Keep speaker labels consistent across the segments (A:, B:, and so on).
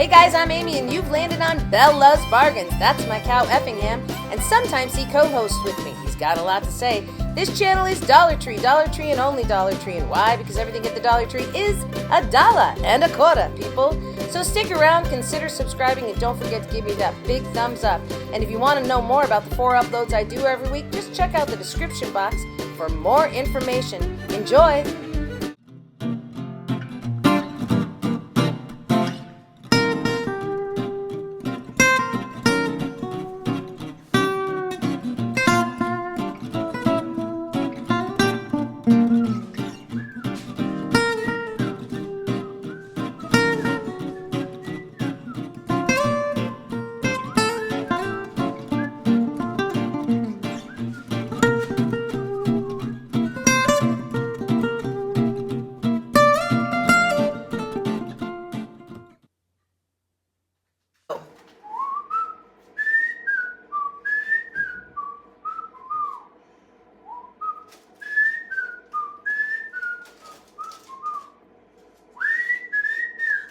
A: Hey guys, I'm Amy and you've landed on Belle Loves Bargains. That's my cow Effingham, and sometimes he co-hosts with me. He's got a lot to say. This channel is Dollar Tree and only Dollar Tree. And why? Because everything at the Dollar Tree is $1.25, people. So stick around, consider subscribing, and don't forget to give me that big thumbs up. And if you want to know more about the 4 uploads I do every week, just check out the description box for more information. Enjoy!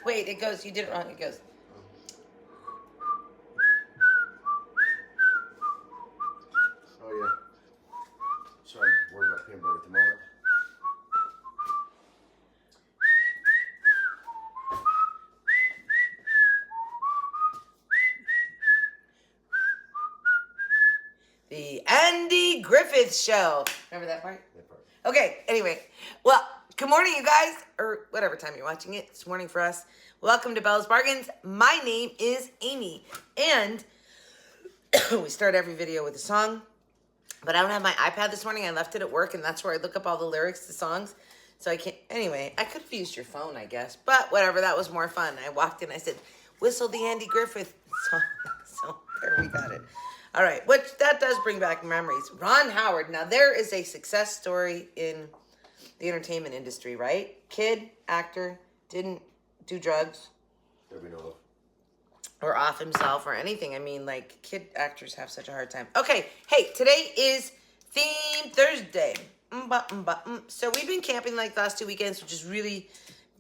A: Wait, it goes, you did it wrong, it goes.
B: Oh yeah. Sorry, I'm worried about Pamberg at the moment.
A: The Andy Griffith Show. Remember that part?
B: That part.
A: Okay, anyway. Well, good morning, you guys. Or whatever time you're watching it. It's morning for us. Welcome to Belle's Bargains. My name is Amy. And we start every video with a song. But I don't have my iPad this morning. I left it at work, and that's where I look up all the lyrics to songs. So I can't. Anyway, I could have used your phone, I guess. But whatever, that was more fun. I walked in, I said, whistle the Andy Griffith song. So there we got it. All right, which that does bring back memories. Ron Howard. Now, there is a success story in the entertainment industry, right? Kid, actor, didn't do drugs.
B: That we know of.
A: Or off himself or anything. I mean, like, kid actors have such a hard time. Okay, hey, today is Theme Thursday. So we've been camping like the last 2 weekends, which is really,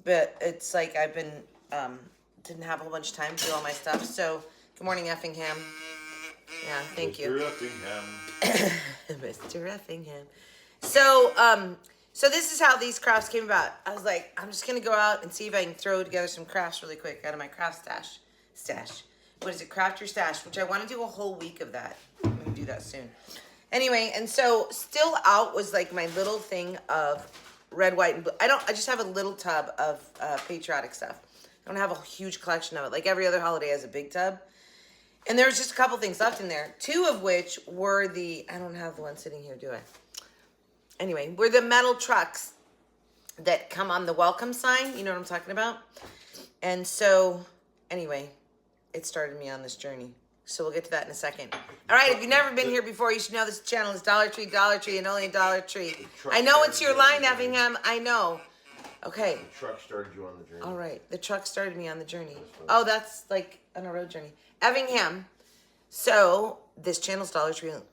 A: but it's like I've been, didn't have a whole bunch of time to do all my stuff. So, good morning, Effingham. Yeah, thank you.
B: Mr. Effingham.
A: Mr. Effingham. So, so this is how these crafts came about. I was like, I'm just going to go out and see if I can throw together some crafts really quick out of my craft stash. What is it? Craft your stash, which I want to do a whole week of that. I'm going to do that soon. Anyway, and so still out was like my little thing of red, white, and blue. I just have a little tub of patriotic stuff. I don't have a huge collection of it. Like every other holiday has a big tub. And there was just a couple things left in there. 2 of which were I don't have the one sitting here, do I? Anyway, were the metal trucks that come on the welcome sign. You know what I'm talking about? And so, anyway, it started me on this journey. So we'll get to that in a second. All right, if you've never been here before, you should know this channel is Dollar Tree, and only Dollar Tree. I know it's your line, Effingham. I know. Okay.
B: The truck started you on the journey.
A: All right. The truck started me on the journey. Oh, that's like on a road journey. Effingham. So this channel's Dollar Tree, and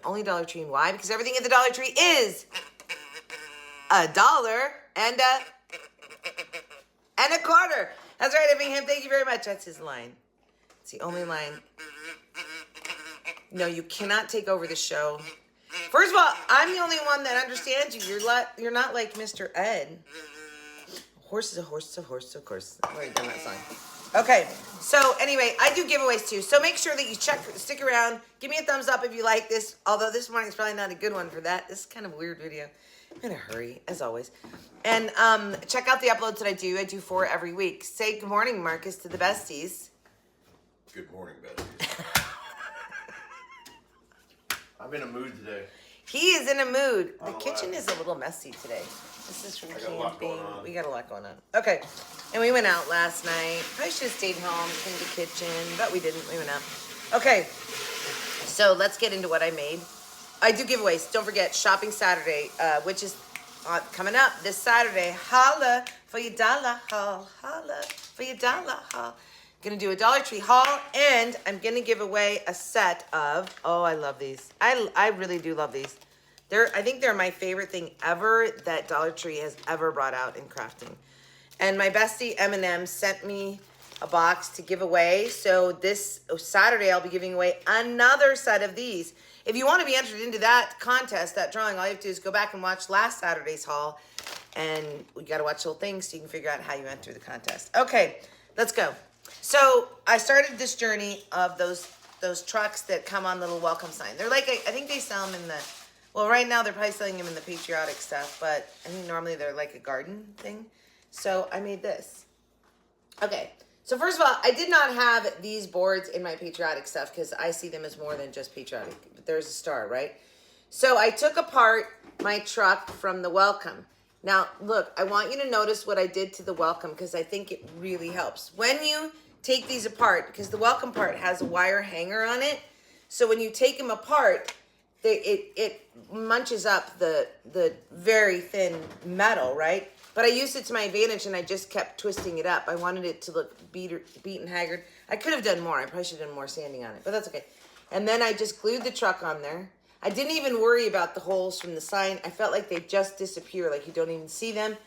A: only Dollar Tree. And why? Because everything at the Dollar Tree is $1 and a quarter. That's right, Effingham. Thank you very much. That's his line. It's the only line. No, you cannot take over the show. First of all, I'm the only one that understands you. You're not like Mr. Ed. Horse is a horse, of course. I've already done that song. Okay, so anyway, I do giveaways too. So make sure that you stick around. Give me a thumbs up if you like this. Although this morning is probably not a good one for that. This is kind of a weird video. I'm in a hurry, as always. And check out the uploads that I do. I do 4 every week. Say good morning, Marcus, to the besties.
B: Good morning, besties. I'm in a mood today.
A: He is in a mood. The kitchen is a little messy today. This is from camping. We got a lot going on. Okay. And we went out last night. I should have stayed home in the kitchen, but we didn't. We went out. Okay. So let's get into what I made. I do giveaways. Don't forget, Shopping Saturday, which is coming up this Saturday. Holla for your dollar haul. Holla for your dollar haul. Gonna do a Dollar Tree haul, and I'm gonna give away a set of, oh, I love these. I really do love these. I think they're my favorite thing ever that Dollar Tree has ever brought out in crafting. And my bestie M&M sent me a box to give away. So this Saturday, I'll be giving away another set of these. If you want to be entered into that contest, that drawing, all you have to do is go back and watch last Saturday's haul. And we got to watch the whole thing so you can figure out how you enter the contest. Okay, let's go. So I started this journey of those trucks that come on little welcome sign. They're like, I think they sell them in the, well, right now they're probably selling them in the Patriotic stuff, but I think normally they're like a garden thing. So I made this. Okay, so first of all, I did not have these boards in my Patriotic stuff because I see them as more than just Patriotic. But there's a star, right? So I took apart my truck from the welcome. Now, look, I want you to notice what I did to the welcome because I think it really helps. When you take these apart, because the welcome part has a wire hanger on it, so when you take them apart, it munches up the very thin metal, right? But I used it to my advantage and I just kept twisting it up. I wanted it to look beat and haggard. I could have done more. I probably should have done more sanding on it, but that's okay. And then I just glued the truck on there. I didn't even worry about the holes from the sign. I felt like they just disappear, like you don't even see them.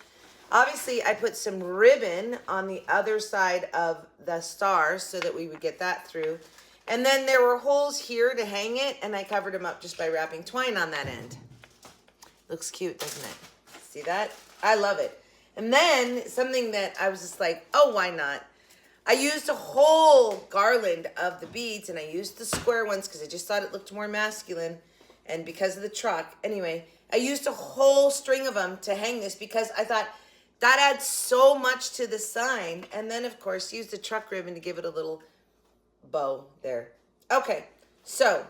A: Obviously, I put some ribbon on the other side of the stars so that we would get that through. And then there were holes here to hang it, and I covered them up just by wrapping twine on that end. Looks cute, doesn't it? See that? I love it. And then something that I was just like, oh, why not? I used a whole garland of the beads, and I used the square ones because I just thought it looked more masculine. And because of the truck, anyway, I used a whole string of them to hang this because I thought that adds so much to the sign. And then, of course, use the truck ribbon to give it a little bow there. Okay, so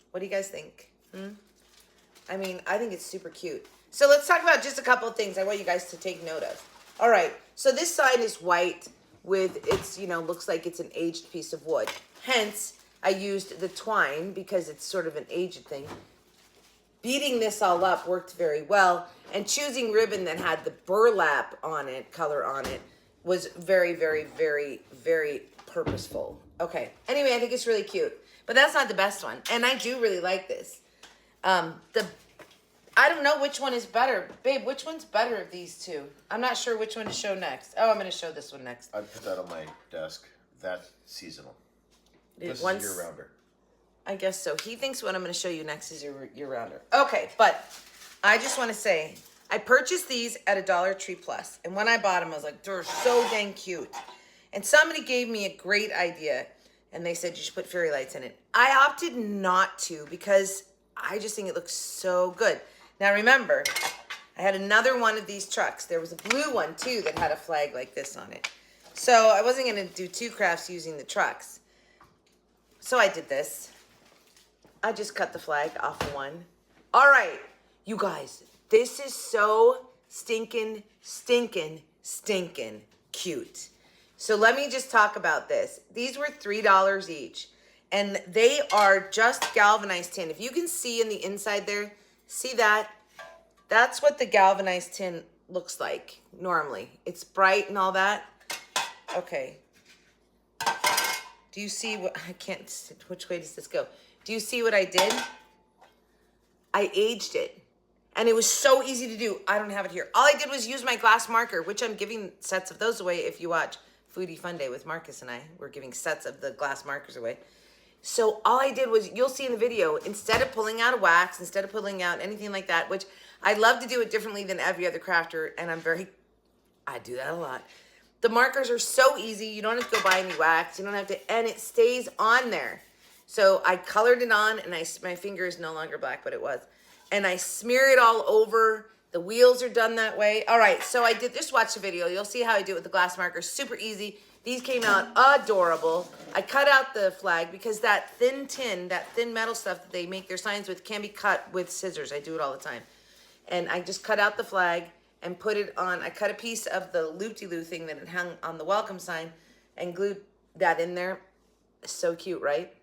A: what do you guys think? I mean, I think it's super cute. So let's talk about just a couple of things I want you guys to take note of. All right, so this sign is white with its, looks like it's an aged piece of wood. Hence, I used the twine because it's sort of an aged thing. Beating this all up worked very well, and choosing ribbon that had the burlap on it, color on it, was very, very, very, very purposeful. Okay, anyway, I think it's really cute, but that's not the best one, and I do really like this. I don't know which one is better. Babe, which one's better of these two? I'm not sure which one to show next. Oh, I'm going to show this one next.
B: I'd put that on my desk. That's seasonal. This is year-rounder.
A: I guess so. He thinks what I'm going to show you next is your year-rounder. Okay, but I just want to say, I purchased these at a Dollar Tree Plus, and when I bought them, I was like, they're so dang cute. And somebody gave me a great idea, and they said you should put fairy lights in it. I opted not to because I just think it looks so good. Now remember, I had another one of these trucks. There was a blue one too that had a flag like this on it. So I wasn't going to do two crafts using the trucks. So I did this. I just cut the flag off of one. All right, you guys, this is so stinking cute. So let me just talk about this. These were $3 each, and they are just galvanized tin. If you can see in the inside there, see that? That's what the galvanized tin looks like normally. It's bright and all that. Okay. Do you see what, I can't, which way does this go? Do you see what I did? I aged it. And it was so easy to do. I don't have it here. All I did was use my glass marker, which I'm giving sets of those away if you watch Foodie Fun Day with Marcus and I. We're giving sets of the glass markers away. So all I did was, you'll see in the video, instead of pulling out a wax, instead of pulling out anything like that, which I love to do it differently than every other crafter, and I do that a lot. The markers are so easy. You don't have to go buy any wax. You don't have to, and it stays on there. So I colored it on, and my finger is no longer black, but it was. And I smear it all over. The wheels are done that way. All right, so I did, just watch the video. You'll see how I do it with the glass markers. Super easy. These came out adorable. I cut out the flag because that thin tin, that thin metal stuff that they make their signs with can be cut with scissors. I do it all the time. And I just cut out the flag and put it on. I cut a piece of the loop-de-loo thing that had hung on the welcome sign and glued that in there. So cute, right?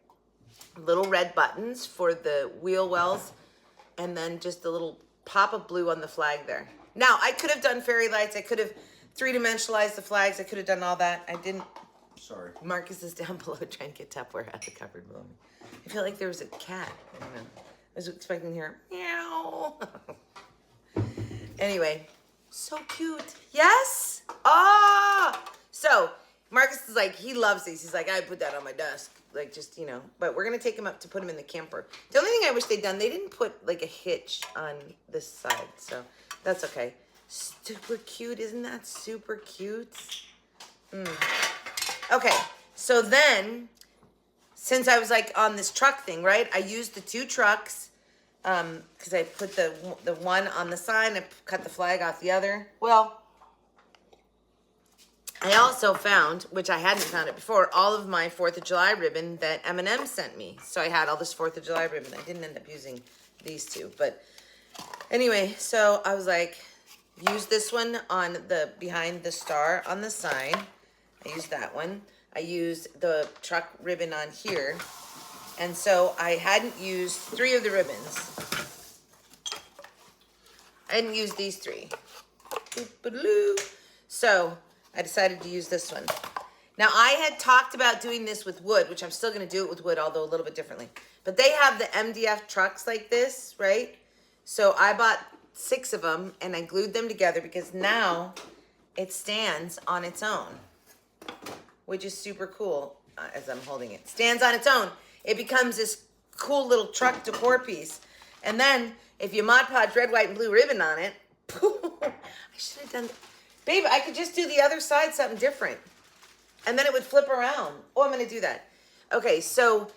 A: Little red buttons for the wheel wells, and then just a little pop of blue on the flag there. Now, I could have done fairy lights. I could have three-dimensionalized the flags. I could have done all that. I didn't.
B: Sorry.
A: Marcus is down below trying to get Tupperware out of the cupboard below me. I feel like there was a cat. I don't know. I was expecting to hear meow. Anyway, so cute. Yes? Ah! So, Marcus is like, he loves these. He's like, I put that on my desk. Like, just, you know. But we're going to take him up to put him in the camper. The only thing I wish they'd done, they didn't put, like, a hitch on this side. So that's okay. Super cute. Isn't that super cute? Okay. So then, since I was, like, on this truck thing, right? I used the 2 trucks. Because I put the one on the side. I cut the flag off the other. Well, I also found, which I hadn't found it before, all of my 4th of July ribbon that M&M sent me. So I had all this 4th of July ribbon. I didn't end up using these 2. But anyway, so I was like, use this one on the, behind the star on the sign. I used that one. I used the truck ribbon on here. And so I hadn't used 3 of the ribbons. I hadn't used these 3. So I decided to use this one. Now, I had talked about doing this with wood, which I'm still going to do it with wood, although a little bit differently. But they have the MDF trucks like this, right? So I bought 6 of them, and I glued them together because now it stands on its own, which is super cool as I'm holding it. Stands on its own. It becomes this cool little truck decor piece. And then, if you Mod Podge red, white, and blue ribbon on it, I should have done... Babe, I could just do the other side something different. And then it would flip around. Oh, I'm going to do that. Okay, so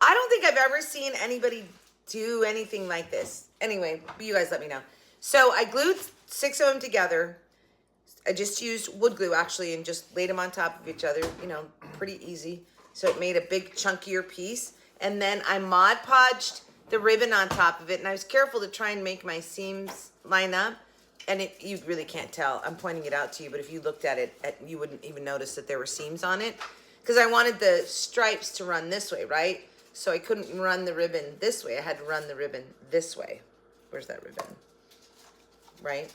A: I don't think I've ever seen anybody do anything like this. Anyway, you guys let me know. So I glued 6 of them together. I just used wood glue, actually, and just laid them on top of each other. You know, pretty easy. So it made a big, chunkier piece. And then I Mod Podged the ribbon on top of it. And I was careful to try and make my seams line up. And you really can't tell. I'm pointing it out to you, but if you looked at it, you wouldn't even notice that there were seams on it. Because I wanted the stripes to run this way, right? So I couldn't run the ribbon this way. I had to run the ribbon this way. Where's that ribbon? Right?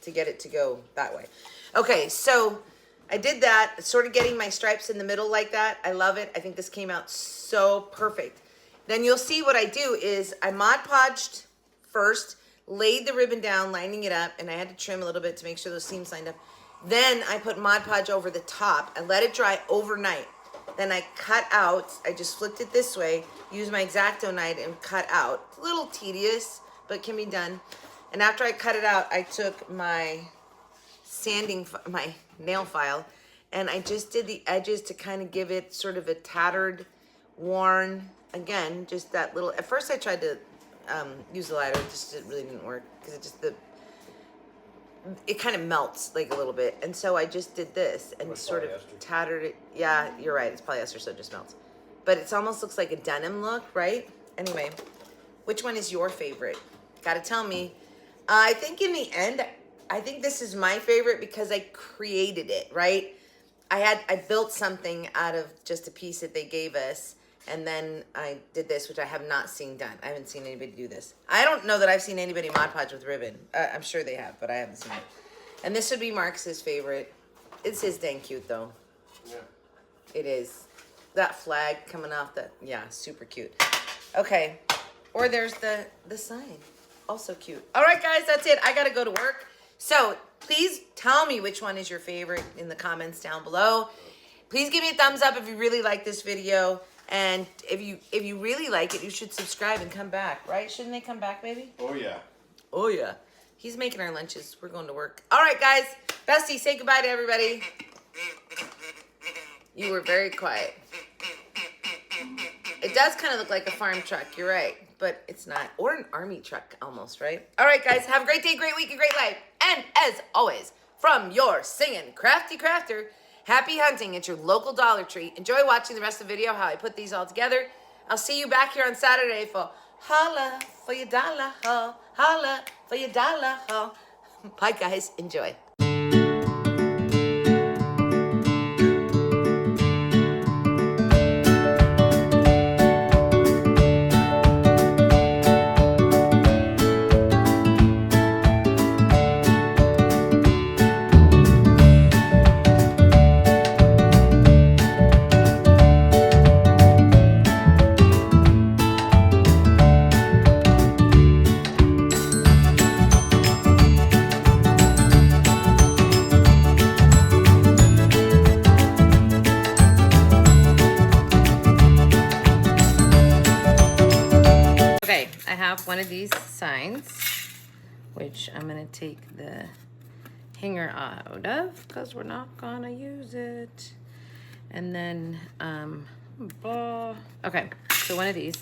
A: To get it to go that way. Okay, so I did that, sort of getting my stripes in the middle like that. I love it. I think this came out so perfect. Then you'll see what I do is I Mod Podged first, laid the ribbon down, lining it up, and I had to trim a little bit to make sure those seams lined up. Then I put Mod Podge over the top. I let it dry overnight. Then I cut out, I just flipped it this way, used my X-Acto knife and cut out. It's a little tedious, but can be done. And after I cut it out, I took my my nail file, and I just did the edges to kind of give it sort of a tattered, worn, again, just that little, at first I tried to use the lighter, it really didn't work because it kind of melts like a little bit. And so I just did this and sort of tattered it. Yeah, you're right. It's polyester, so it just melts. But it almost looks like a denim look, right? Anyway, which one is your favorite? Gotta tell me. I think in the end, I think this is my favorite because I created it, right? I built something out of just a piece that they gave us. And then I did this, which I have not seen done. I haven't seen anybody do this. I don't know that I've seen anybody Mod Podge with ribbon. I'm sure they have, but I haven't seen it. And this would be Marcus's favorite. It's his dang cute, though.
B: Yeah.
A: It is. That flag coming off the... Yeah, super cute. Okay. Or there's the sign. Also cute. All right, guys, that's it. I got to go to work. So please tell me which one is your favorite in the comments down below. Please give me a thumbs up if you really like this video. And if you really like it, you should subscribe and come back, right? Shouldn't they come back, baby?
B: Oh, yeah.
A: Oh, yeah. He's making our lunches. We're going to work. All right, guys. Bestie, say goodbye to everybody. You were very quiet. It does kind of look like a farm truck. You're right. But it's not. Or an army truck almost, right? All right, guys. Have a great day, great week, and great life. And as always, from your singing crafty crafter, happy hunting at your local Dollar Tree. Enjoy watching the rest of the video, how I put these all together. I'll see you back here on Saturday for Holla for your dollar haul. Holla for your dollar haul. Bye, guys. Enjoy. have one of these signs, which I'm gonna take the hanger out of because we're not gonna use it. And then, okay, so one of these.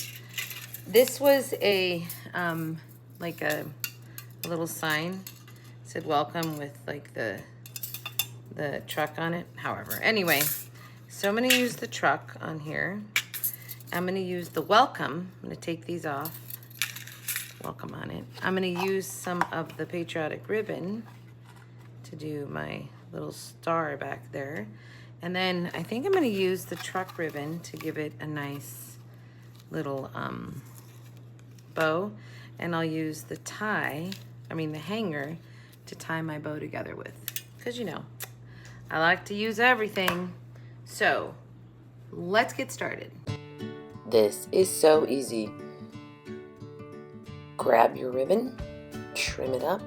A: This was a, like a little sign. It said welcome with like the truck on it. However, anyway, so I'm gonna use the truck on here. I'm gonna use the welcome. I'm gonna take these off. Welcome on it. I'm gonna use some of the Patriotic ribbon to do my little star back there. And then I think I'm gonna use the truck ribbon to give it a nice little bow. And I'll use the the hanger to tie my bow together with. Because you know, I like to use everything. So let's get started. This is so easy. Grab your ribbon, trim it up,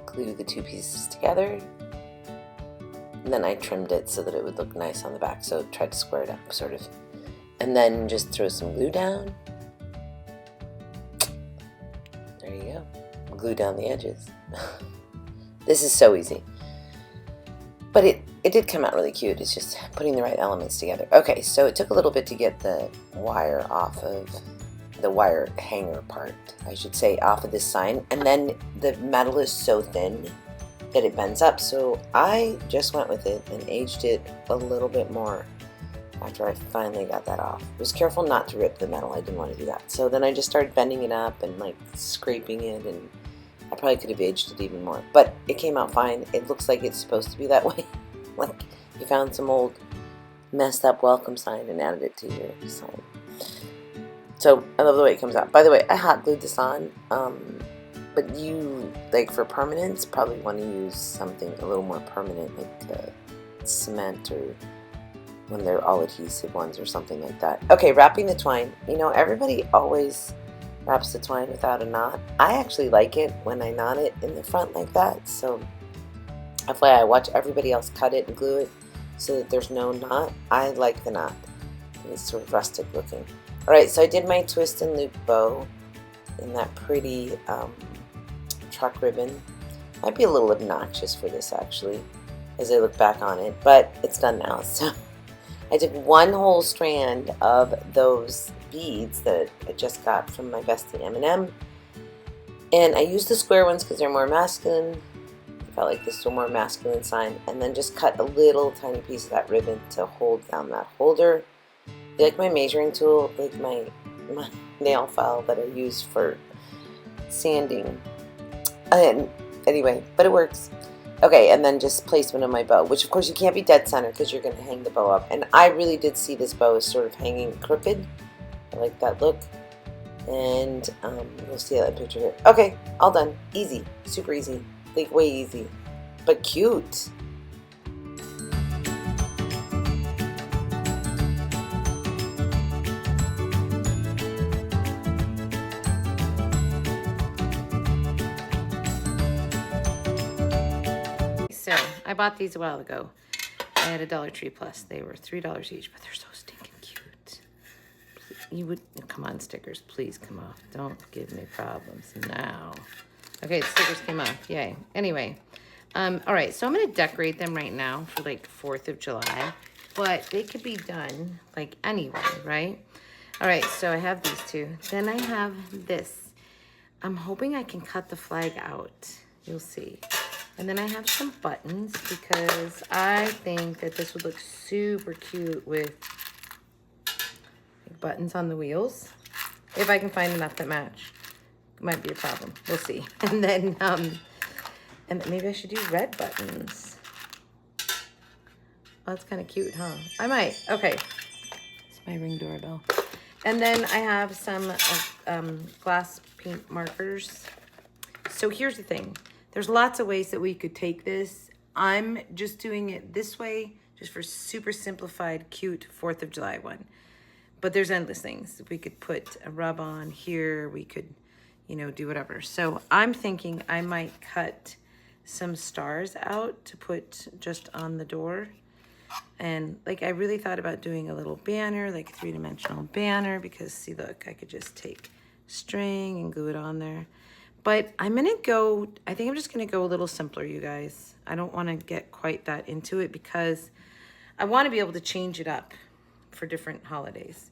A: glue the two pieces together. And then I trimmed it so that it would look nice on the back, so tried to square it up, sort of. And then just throw some glue down. There you go. Glue down the edges. This is so easy. But it did come out really cute. It's just putting the right elements together. Okay, so it took a little bit to get the wire off of the wire hanger part, I should say, off of this sign. And then the metal is so thin that it bends up. So I just went with it and aged it a little bit more after I finally got that off. I was careful not to rip the metal. I didn't want to do that. So then I just started bending it up and like scraping it, and I probably could have aged it even more, but it came out fine. It looks like it's supposed to be that way. Like you found some old messed up welcome sign and added it to your sign. So I love the way it comes out. By the way, I hot glued this on, but you, like for permanence, probably want to use something a little more permanent, like cement, or when they're all adhesive ones or something like that. Okay, wrapping the twine. You know, everybody always wraps the twine without a knot. I actually like it when I knot it in the front like that. So that's why I watch everybody else cut it and glue it so that there's no knot. I like the knot. It's sort of rustic looking. Alright, so I did my twist and loop bow in that pretty truck ribbon. Might be a little obnoxious for this actually, as I look back on it, but it's done now. So I took one whole strand of those beads that I just got from my bestie M&M, and I used the square ones because they're more masculine. I felt like this was a more masculine sign, and then just cut a little tiny piece of that ribbon to hold down that holder. I like my measuring tool, like my nail file that I use for sanding. And anyway, but it works. Okay, and then just placement of my bow, which of course you can't be dead center because you're going to hang the bow up. And I really did see this bow as sort of hanging crooked. I like that look. And you'll see that picture here. Okay, all done. Easy. Super easy. Like way easy. But cute. So I bought these a while ago. I had a Dollar Tree Plus. They were $3 each, but they're so stinking cute. You would come on, stickers, please come off. Don't give me problems now. Okay, the stickers came off. Yay. Anyway, all right. So I'm gonna decorate them right now for like 4th of July, but they could be done like anyway, right? All right. So I have these two. Then I have this. I'm hoping I can cut the flag out. You'll see. And then I have some buttons because I think that this would look super cute with buttons on the wheels. If I can find enough that match. Might be a problem. We'll see. And then maybe I should do red buttons. Oh, that's kind of cute, huh? I might. Okay. It's my Ring doorbell. And then I have some glass paint markers. So here's the thing. There's lots of ways that we could take this. I'm just doing it this way, just for super simplified, cute 4th of July one. But there's endless things. We could put a rub on here. We could, you know, do whatever. So I'm thinking I might cut some stars out to put just on the door. And like, I really thought about doing a little banner, like a 3-dimensional banner, because see, look, I could just take string and glue it on there. But I'm gonna go, I think I'm just gonna go a little simpler, you guys. I don't wanna get quite that into it because I wanna be able to change it up for different holidays.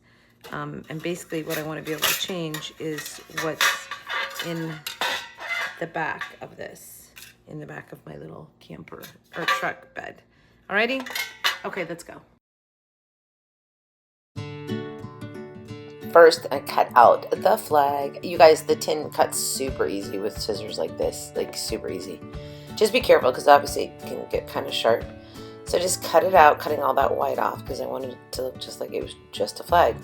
A: And basically what I wanna be able to change is what's in the back of this, in the back of my little camper or truck bed. Alrighty? Okay, let's go. First, I cut out the flag. You guys, the tin cuts super easy with scissors like this, like super easy. Just be careful because obviously it can get kind of sharp. So just cut it out, cutting all that white off because I wanted it to look just like it was just a flag.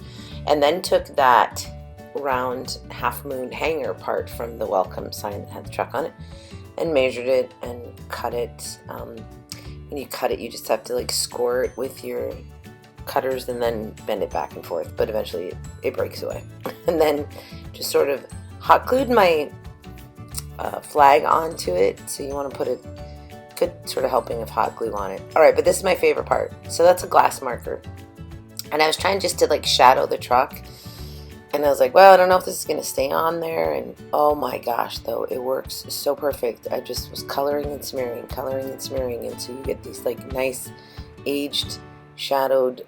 A: And then took that round half moon hanger part from the welcome sign that had the truck on it and measured it and cut it. When you cut it, you just have to like score it with your cutters and then bend it back and forth, but eventually it breaks away. And then just sort of hot glued my flag onto it. So you want to put a good sort of helping of hot glue on it. All right, but this is my favorite part. So that's a glass marker. And I was trying just to like shadow the truck. And I was like, well, I don't know if this is going to stay on there. And oh my gosh, though, it works so perfect. I just was coloring and smearing. And so you get these like nice aged shadowed,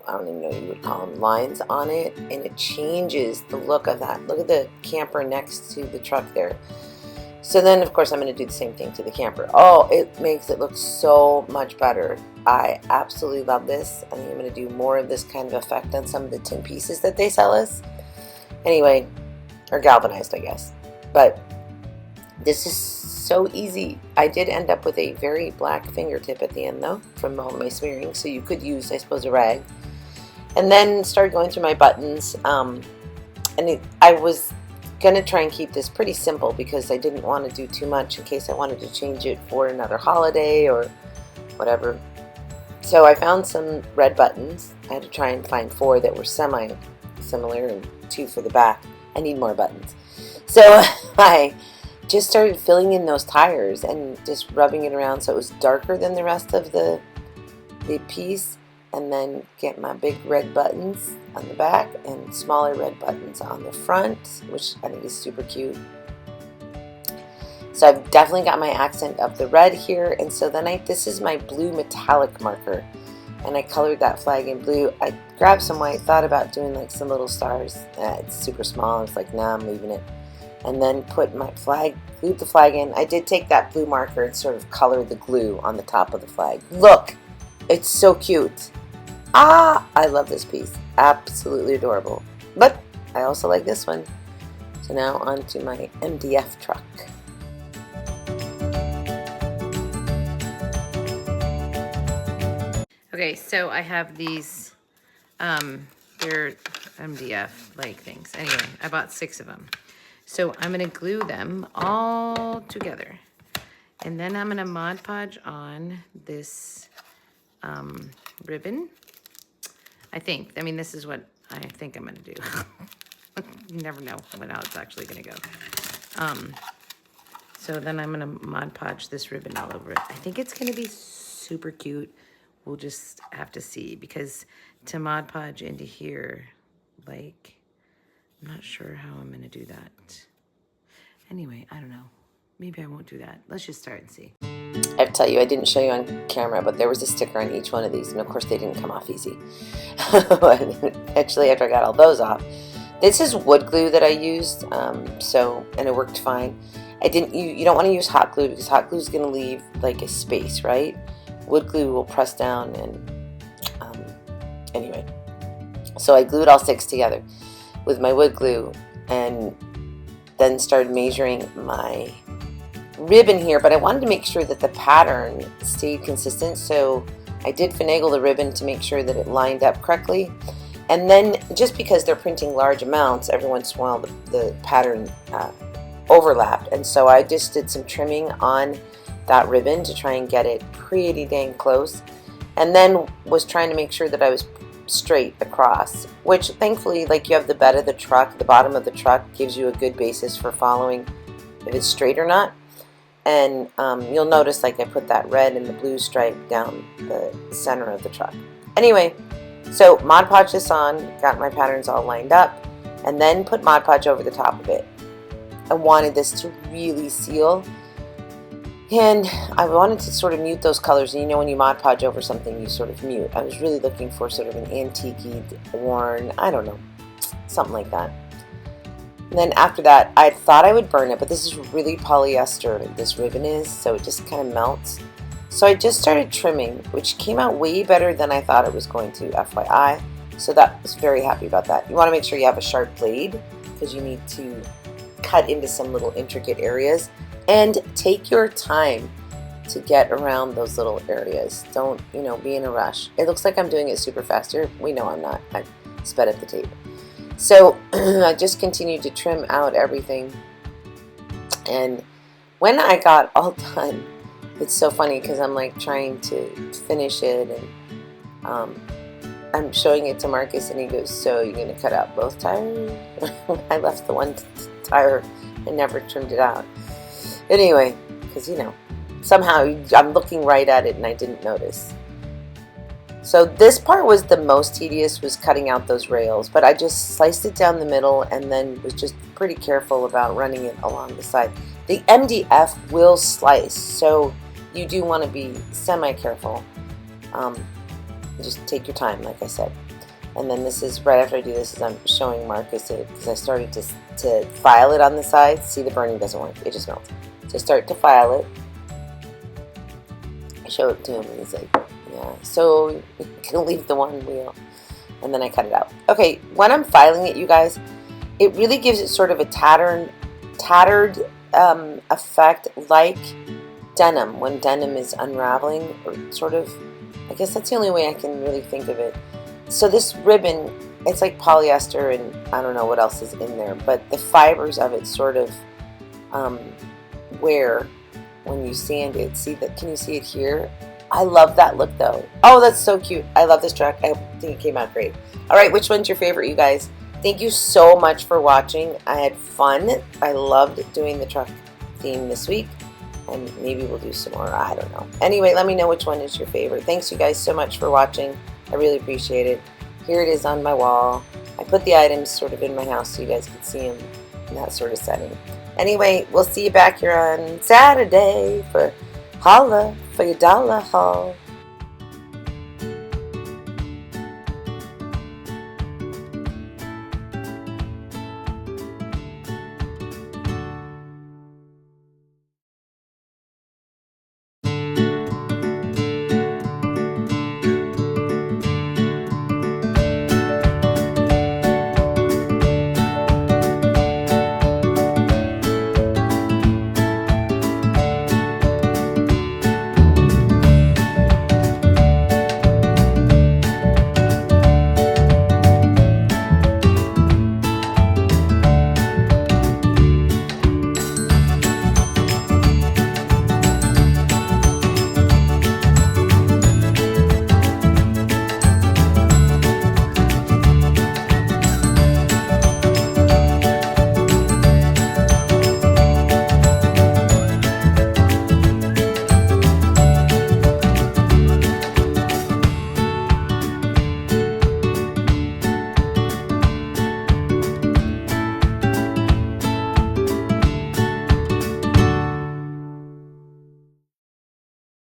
A: I don't even know what you would call them, lines on it, and it changes the look of that. Look at the camper next to the truck there. So then, of course, I'm going to do the same thing to the camper. Oh, it makes it look so much better. I absolutely love this. I think I'm going to do more of this kind of effect on some of the tin pieces that they sell us. Anyway, or galvanized, I guess. But this is so easy. I did end up with a very black fingertip at the end, though, from all my smearing. So you could use, I suppose, a rag. And then started going through my buttons. I was going to try and keep this pretty simple because I didn't want to do too much in case I wanted to change it for another holiday or whatever. So I found some red buttons. I had to try and find 4 that were semi-similar and 2 for the back. I need more buttons. So I just started filling in those tires and just rubbing it around so it was darker than the rest of the piece. And then get my big red buttons on the back and smaller red buttons on the front, which I think is super cute. So I've definitely got my accent of the red here. And so then this is my blue metallic marker. And I colored that flag in blue. I grabbed some white, thought about doing like some little stars. It's super small. I was like, nah, I'm leaving it. And then put my flag, glued the flag in. I did take that blue marker and sort of color the glue on the top of the flag. Look, it's so cute. I love this piece. Absolutely adorable. But I also like this one. So now onto my MDF truck. Okay, so I have these, they're MDF like things. Anyway, I bought 6 of them. So I'm gonna glue them all together. And then I'm gonna Mod Podge on this ribbon. I mean, this is what I think I'm gonna do. You never know how it's actually gonna go. So then I'm gonna Mod Podge this ribbon all over it. I think it's gonna be super cute. We'll just have to see because to Mod Podge into here, like, I'm not sure how I'm gonna do that. Anyway, I don't know. Maybe I won't do that. Let's just start and see. I have to tell you, I didn't show you on camera, but there was a sticker on each one of these, and of course they didn't come off easy. Actually, after I got all those off, this is wood glue that I used, and it worked fine. You don't want to use hot glue because hot glue is going to leave like a space, right? Wood glue will press down, and anyway. So I glued all 6 together with my wood glue, and then started measuring my ribbon here, but I wanted to make sure that the pattern stayed consistent, so I did finagle the ribbon to make sure that it lined up correctly. And then just because they're printing large amounts, every once in a while the pattern overlapped, and so I just did some trimming on that ribbon to try and get it pretty dang close, and then was trying to make sure that I was straight across, which thankfully, like, you have the bed of the truck, the bottom of the truck gives you a good basis for following if it's straight or not. And you'll notice, like, I put that red and the blue stripe down the center of the truck. Anyway, so Mod Podge this on, got my patterns all lined up, and then put Mod Podge over the top of it. I wanted this to really seal, and I wanted to sort of mute those colors. And you know, when you Mod Podge over something, you sort of mute. I was really looking for sort of an antique-y, worn, I don't know, something like that. And then after that, I thought I would burn it, but this is really polyester, this ribbon is, so it just kind of melts. So I just started trimming, which came out way better than I thought it was going to, FYI. So that was very happy about that. You want to make sure you have a sharp blade, because you need to cut into some little intricate areas. And take your time to get around those little areas. Don't, you know, be in a rush. It looks like I'm doing it super fast here. We know I'm not. I sped up the tape. So I just continued to trim out everything. And when I got all done, it's so funny because I'm like trying to finish it, and I'm showing it to Marcus, and he goes, "So you're going to cut out both tires?" I left the one tire and never trimmed it out. Anyway, because, you know, somehow I'm looking right at it and I didn't notice. So this part was the most tedious, was cutting out those rails, but I just sliced it down the middle and then was just pretty careful about running it along the side. The MDF will slice, so you do want to be semi-careful. Just take your time, like I said. And then this is, right after I do this, is I'm showing Marcus it, because I started to file it on the side. See, the burning doesn't work, it just melts. So I start to file it. I show it to him and he's like, yeah, so you can leave the one wheel. And then I cut it out. Okay, when I'm filing it, you guys, it really gives it sort of a tattered effect, like denim, when denim is unraveling, or sort of, I guess that's the only way I can really think of it. So this ribbon, it's like polyester, and I don't know what else is in there, but the fibers of it sort of wear when you sand it. See that? Can you see it here? I love that look though. Oh, that's so cute. I love this truck. I think it came out great. All right, which one's your favorite, you guys? Thank you so much for watching. I had fun. I loved doing the truck theme this week, and maybe we'll do some more. I don't know. Anyway, let me know which one is your favorite. Thanks you guys so much for watching. I really appreciate it. Here it is on my wall. I put the items sort of in my house so you guys can see them in that sort of setting. Anyway, we'll see you back here on Saturday for Holla for your dollar haul.